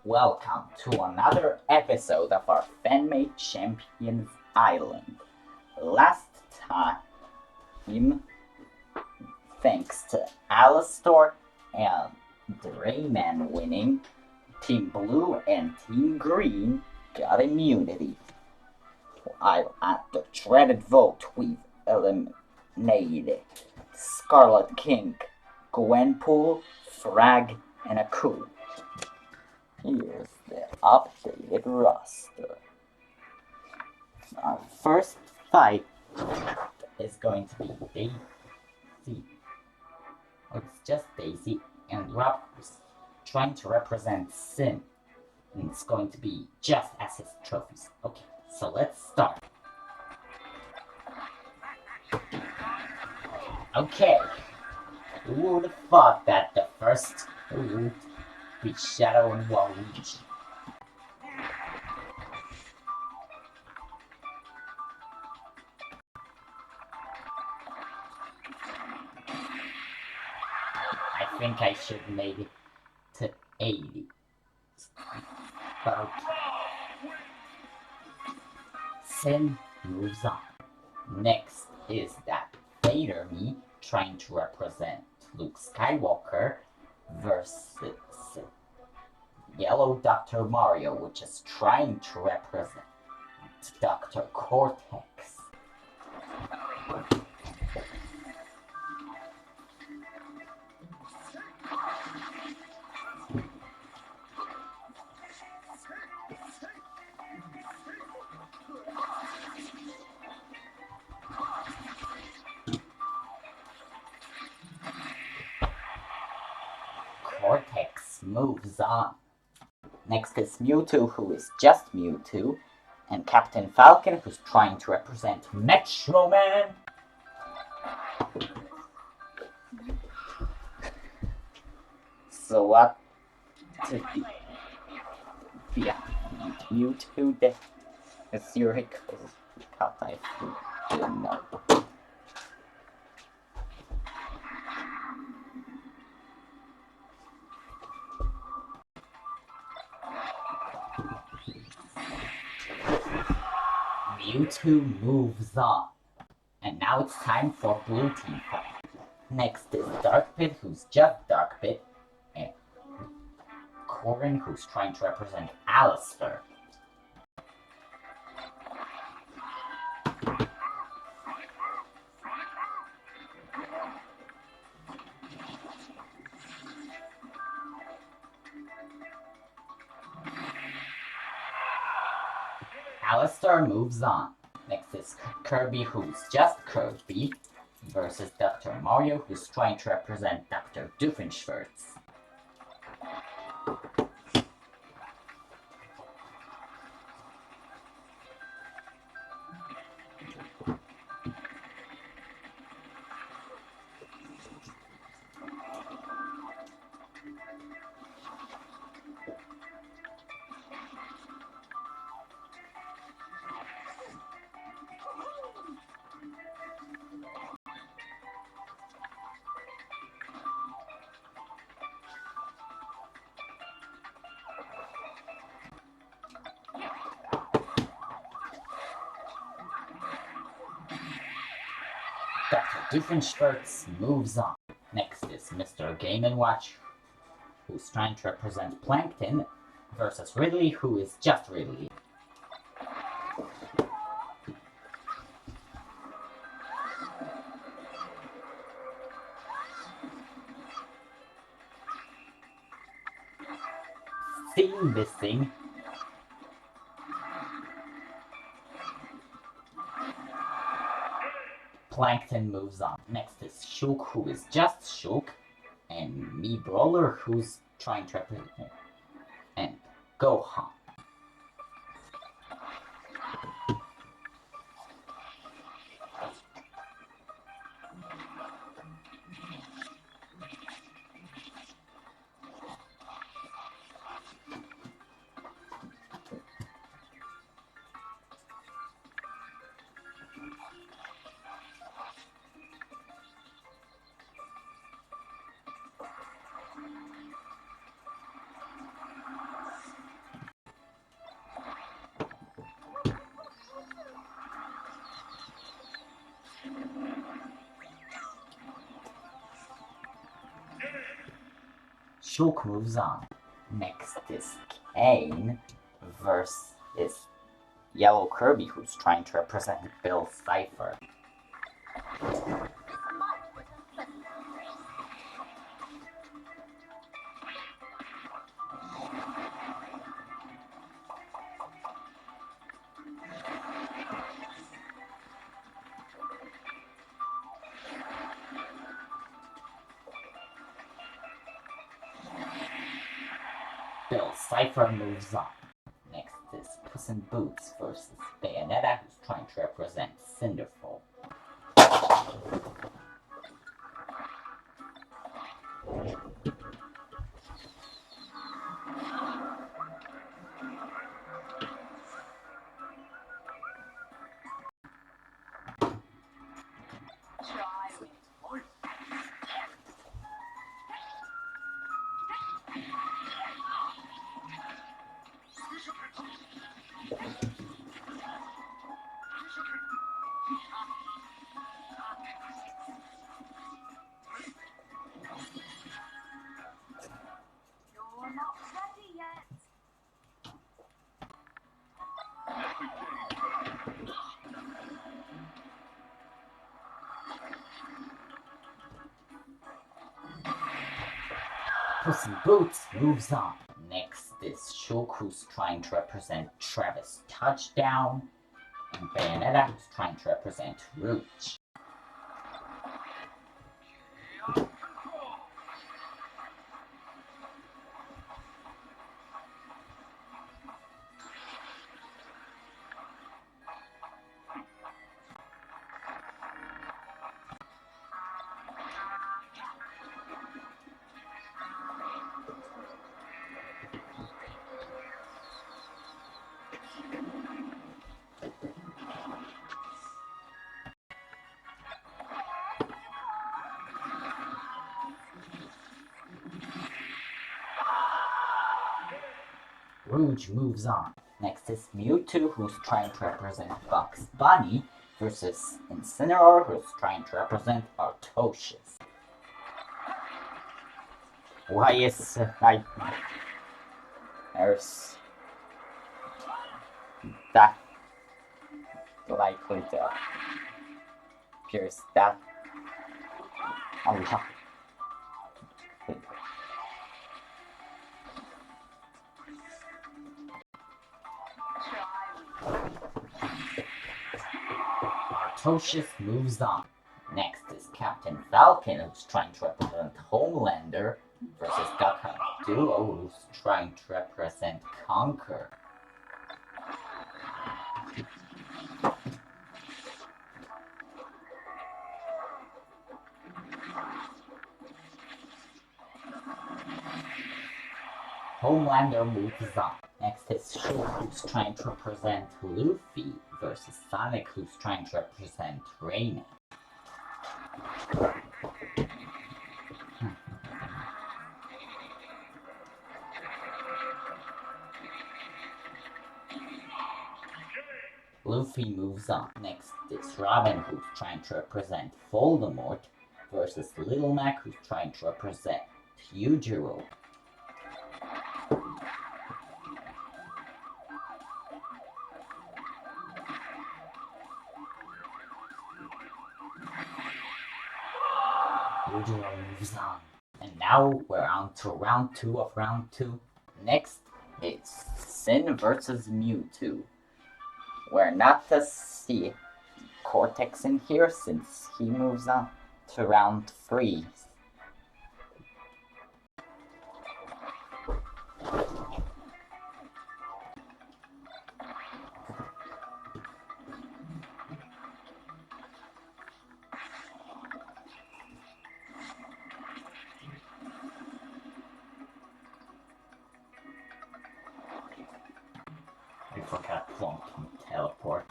Welcome to another episode of our Fanmade Champions Island. Last time, thanks to Alistar and the Rayman winning, Team Blue and Team Green got immunity. While at the dreaded vote, we've eliminated Scarlet King, Gwenpool, Frag, and Aku. Here's the updated roster. Our first fight is going to be Daisy. It's just Daisy and Rob who's trying to represent Sin. And it's going to be just assist trophies. Okay, so let's start. Okay. Who would have thought that the first would be Shadow and Waluigi? I think I should have made it to 80. But okay. Sin moves on. Next is that Vader me trying to represent Luke Skywalker versus Yellow Dr. Mario, which is trying to represent Dr. Cortex. Cortex moves on. Next is Mewtwo, who is just Mewtwo, and Captain Falcon, who's trying to represent Metro Man. So what to be Mewtwo the Zurich cut I didn't know. Mewtwo moves on. And now it's time for Blue Team fight. Next is Dark Pit, who's just Dark Pit, and Corin, who's trying to represent Alistar. Alistar moves on. Next is Kirby, who's just Kirby, versus Dr. Mario, who's trying to represent Dr. Doofenshmirtz. Dr. Doofenshmirtz moves on. Next is Mr. Game & Watch, who's trying to represent Plankton, versus Ridley, who is just Ridley. Scene missing. Plankton moves on. Next is Shulk, who is just Shulk, and Me Brawler, who's trying to represent him, and Gohan. Shulk moves on. Next is Kane versus Yellow Kirby, who's trying to represent Bill Cipher. Bill Cipher moves on. Next is Puss in Boots versus Bayonetta, who's trying to represent Cinderfall. You're not ready yet. Puss in Boots moves on. Next is Shulk, who's trying to represent Travis Touchdown, and Bayonetta, who's trying to represent Rouge. Rouge moves on. Next is Mewtwo, who's trying to represent Bugs Bunny, versus Incineroar, who's trying to represent Artosius. Why is there's that likely to pierce that a lot? Artosius moves on. Next is Captain Falcon, who's trying to represent Homelander, versus Gaka Duo, who's trying to represent Conquer. Homelander moves on. Next is Shulk, who's trying to represent Luffy, versus Sonic, who's trying to represent Rayman. Luffy moves on. Next is Robin, who's trying to represent Voldemort, versus Little Mac, who's trying to represent Yujiro. Yujiro moves on. And now we're on to round 2 of round 2. Next is Sin versus Mewtwo. We're not to see Cortex in here since he moves on to round 3. I forgot Quantum Teleport.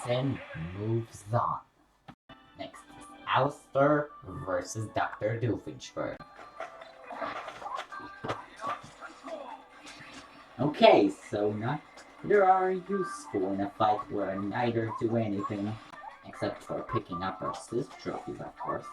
Sin moves on. Next is Alistair versus Dr. Doofenshmirtz. Okay, so not They are useful in a fight where neither do anything, except for picking up our assist trophies, of course.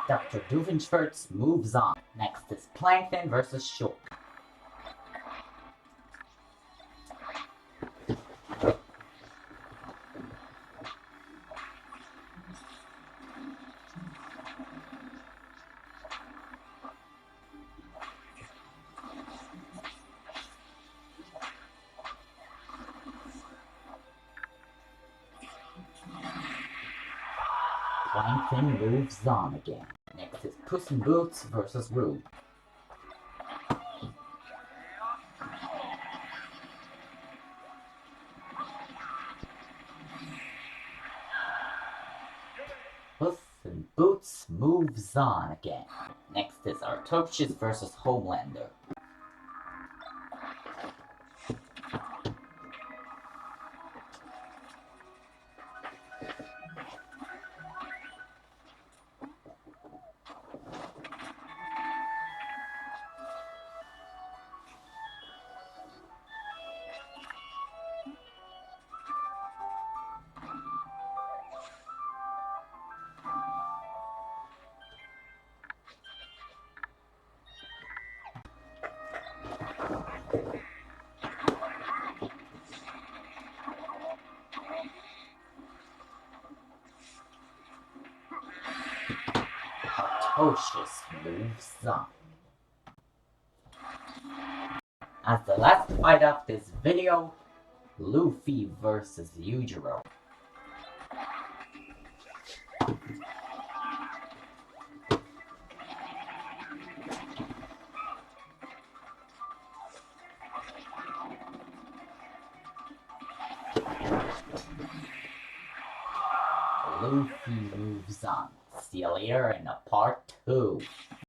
Dr. Doofenshmirtz moves on. Next is Plankton versus Shulk. Plankton moves on again. Next is Puss in Boots versus Rube. Puss in Boots moves on again. Next is Artochis versus Homelander. Artochis moves on. As the last fight of this video, Luffy versus Yujiro. Luffy moves on. See you later in a part 2.